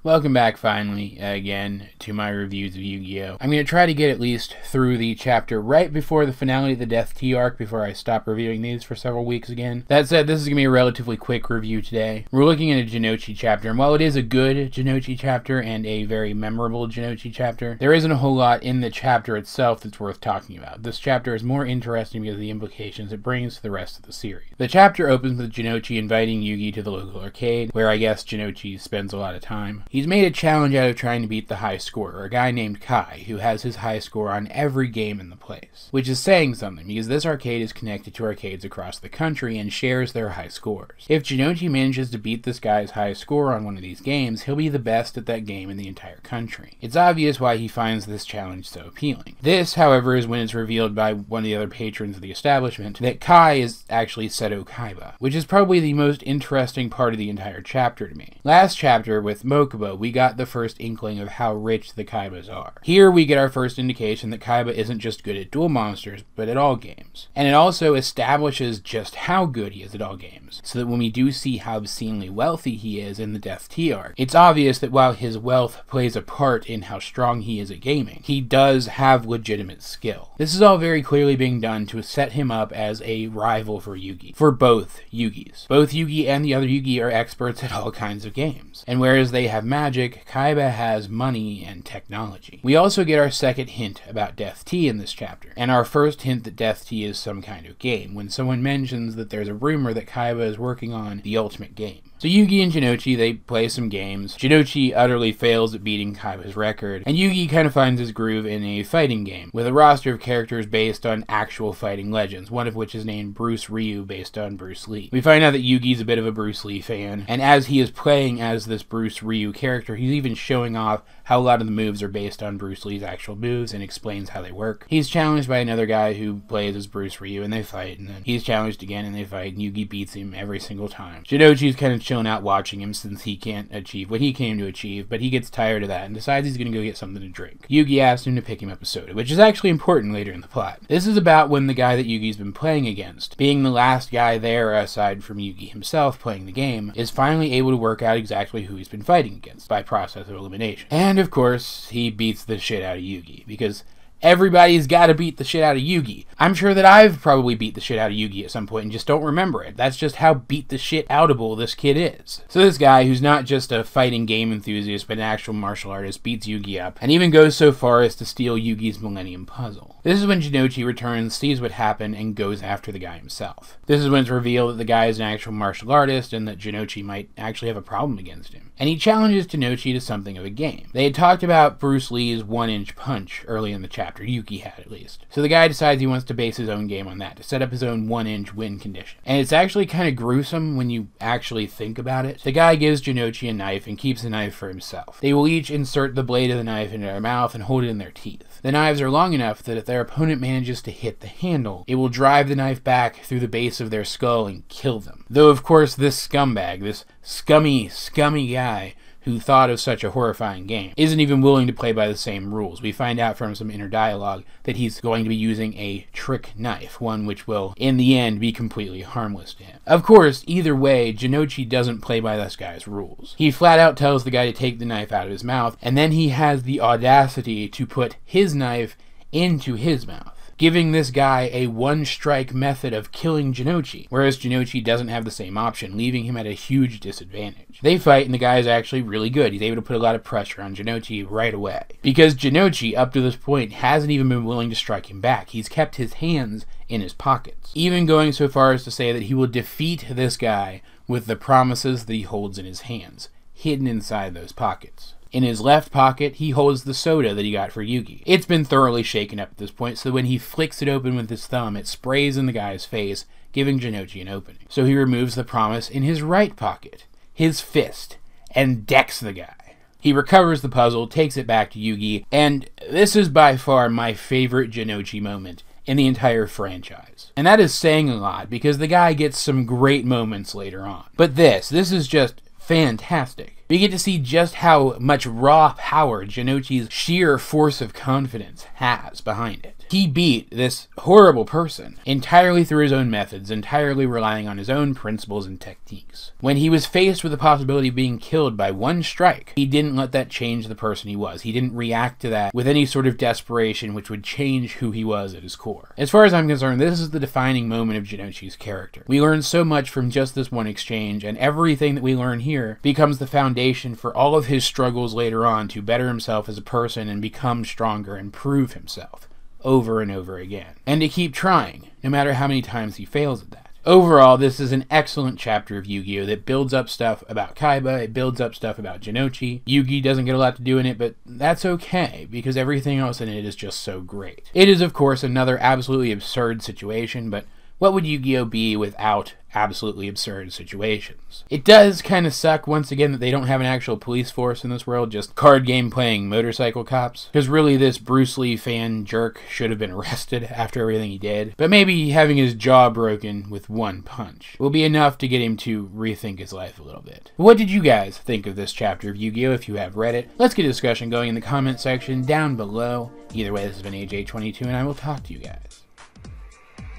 Welcome back finally, again, to my reviews of Yu-Gi-Oh! I'm going to try to get at least through the chapter right before the finale of the Death Tea arc before I stop reviewing these for several weeks again. That said, this is going to be a relatively quick review today. We're looking at a Jinochi chapter, and while it is a good Jinochi chapter and a very memorable Jinochi chapter, there isn't a whole lot in the chapter itself that's worth talking about. This chapter is more interesting because of the implications it brings to the rest of the series. The chapter opens with Jinochi inviting Yugi to the local arcade, where I guess Jinochi spends a lot of time. He's made a challenge out of trying to beat the high scorer, a guy named Kai, who has his high score on every game in the place. Which is saying something, because this arcade is connected to arcades across the country and shares their high scores. If Jinochi manages to beat this guy's high score on one of these games, he'll be the best at that game in the entire country. It's obvious why he finds this challenge so appealing. This, however, is when it's revealed by one of the other patrons of the establishment that Kai is actually Seto Kaiba, which is probably the most interesting part of the entire chapter to me. Last chapter, with Mokuba, we got the first inkling of how rich the Kaibas are. Here we get our first indication that Kaiba isn't just good at duel monsters, but at all games. And it also establishes just how good he is at all games, so that when we do see how obscenely wealthy he is in the Death Tea arc, it's obvious that while his wealth plays a part in how strong he is at gaming, he does have legitimate skill. This is all very clearly being done to set him up as a rival for Yugi, for both Yugis. Both Yugi and the other Yugi are experts at all kinds of games, and whereas they have magic, Kaiba has money and technology. We also get our second hint about Death Tea in this chapter, and our first hint that Death Tea is some kind of game, when someone mentions that there's a rumor that Kaiba is working on the ultimate game. So Yugi and Jinochi, they play some games. Jinochi utterly fails at beating Kaiba's record, and Yugi kind of finds his groove in a fighting game, with a roster of characters based on actual fighting legends, one of which is named Bruce Ryu, based on Bruce Lee. We find out that Yugi's a bit of a Bruce Lee fan, and as he is playing as this Bruce Ryu character, he's even showing off how a lot of the moves are based on Bruce Lee's actual moves and explains how they work. He's challenged by another guy who plays as Bruce Ryu, and they fight, and then he's challenged again, and they fight, and Yugi beats him every single time. Jinochi's kind of chilling out watching him since he can't achieve what he came to achieve, but he gets tired of that and decides he's going to go get something to drink. Yugi asks him to pick him up a soda, which is actually important later in the plot. This is about when the guy that Yugi's been playing against, being the last guy there aside from Yugi himself playing the game, is finally able to work out exactly who he's been fighting against by process of elimination. And of course, he beats the shit out of Yugi, because everybody's got to beat the shit out of Yugi. I'm sure that I've probably beat the shit out of Yugi at some point and just don't remember it. That's just how beat the shit outable this kid is. So this guy, who's not just a fighting game enthusiast but an actual martial artist, beats Yugi up, and even goes so far as to steal Yugi's Millennium Puzzle. This is when Jinochi returns, sees what happened, and goes after the guy himself. This is when it's revealed that the guy is an actual martial artist and that Jinochi might actually have a problem against him. And he challenges Jinochi to something of a game. They had talked about Bruce Lee's 1-inch punch early in the chapter. Yugi had, at least. So the guy decides he wants to base his own game on that, to set up his own 1-inch win condition. And it's actually kind of gruesome when you actually think about it. The guy gives Jinochi a knife and keeps the knife for himself. They will each insert the blade of the knife into their mouth and hold it in their teeth. The knives are long enough that if their opponent manages to hit the handle, it will drive the knife back through the base of their skull and kill them. Though, of course, this scumbag, this scummy guy who thought of such a horrifying game, isn't even willing to play by the same rules. We find out from some inner dialogue that he's going to be using a trick knife, one which will, in the end, be completely harmless to him. Of course, either way, Jinochi doesn't play by this guy's rules. He flat out tells the guy to take the knife out of his mouth, and then he has the audacity to put his knife into his mouth, giving this guy a one-strike method of killing Jinochi, whereas Jinochi doesn't have the same option, leaving him at a huge disadvantage. They fight, and the guy is actually really good. He's able to put a lot of pressure on Jinochi right away, because Jinochi, up to this point, hasn't even been willing to strike him back. He's kept his hands in his pockets, even going so far as to say that he will defeat this guy with the promises that he holds in his hands, hidden inside those pockets. In his left pocket, he holds the soda that he got for Yugi. It's been thoroughly shaken up at this point, so when he flicks it open with his thumb, it sprays in the guy's face, giving Jinochi an opening. So he removes the promise in his right pocket, his fist, and decks the guy. He recovers the puzzle, takes it back to Yugi, and this is by far my favorite Jinochi moment in the entire franchise. And that is saying a lot, because the guy gets some great moments later on. But this is just fantastic. We get to see just how much raw power Jinochi's sheer force of confidence has behind it. He beat this horrible person entirely through his own methods, entirely relying on his own principles and techniques. When he was faced with the possibility of being killed by one strike, he didn't let that change the person he was. He didn't react to that with any sort of desperation which would change who he was at his core. As far as I'm concerned, this is the defining moment of Jinochi's character. We learn so much from just this one exchange, and everything that we learn here becomes the foundation for all of his struggles later on to better himself as a person and become stronger and prove himself over and over again. And to keep trying, no matter how many times he fails at that. Overall, this is an excellent chapter of Yu-Gi-Oh! That builds up stuff about Kaiba, it builds up stuff about Jinochi. Yugi doesn't get a lot to do in it, but that's okay, because everything else in it is just so great. It is, of course, another absolutely absurd situation, but what would Yu-Gi-Oh! Be without absolutely absurd situations? It does kind of suck, once again, that they don't have an actual police force in this world, just card game playing motorcycle cops. Because really, this Bruce Lee fan jerk should have been arrested after everything he did. But maybe having his jaw broken with one punch will be enough to get him to rethink his life a little bit. What did you guys think of this chapter of Yu-Gi-Oh! If you have read it? Let's get a discussion going in the comment section down below. Either way, this has been AJ22, and I will talk to you guys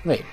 later.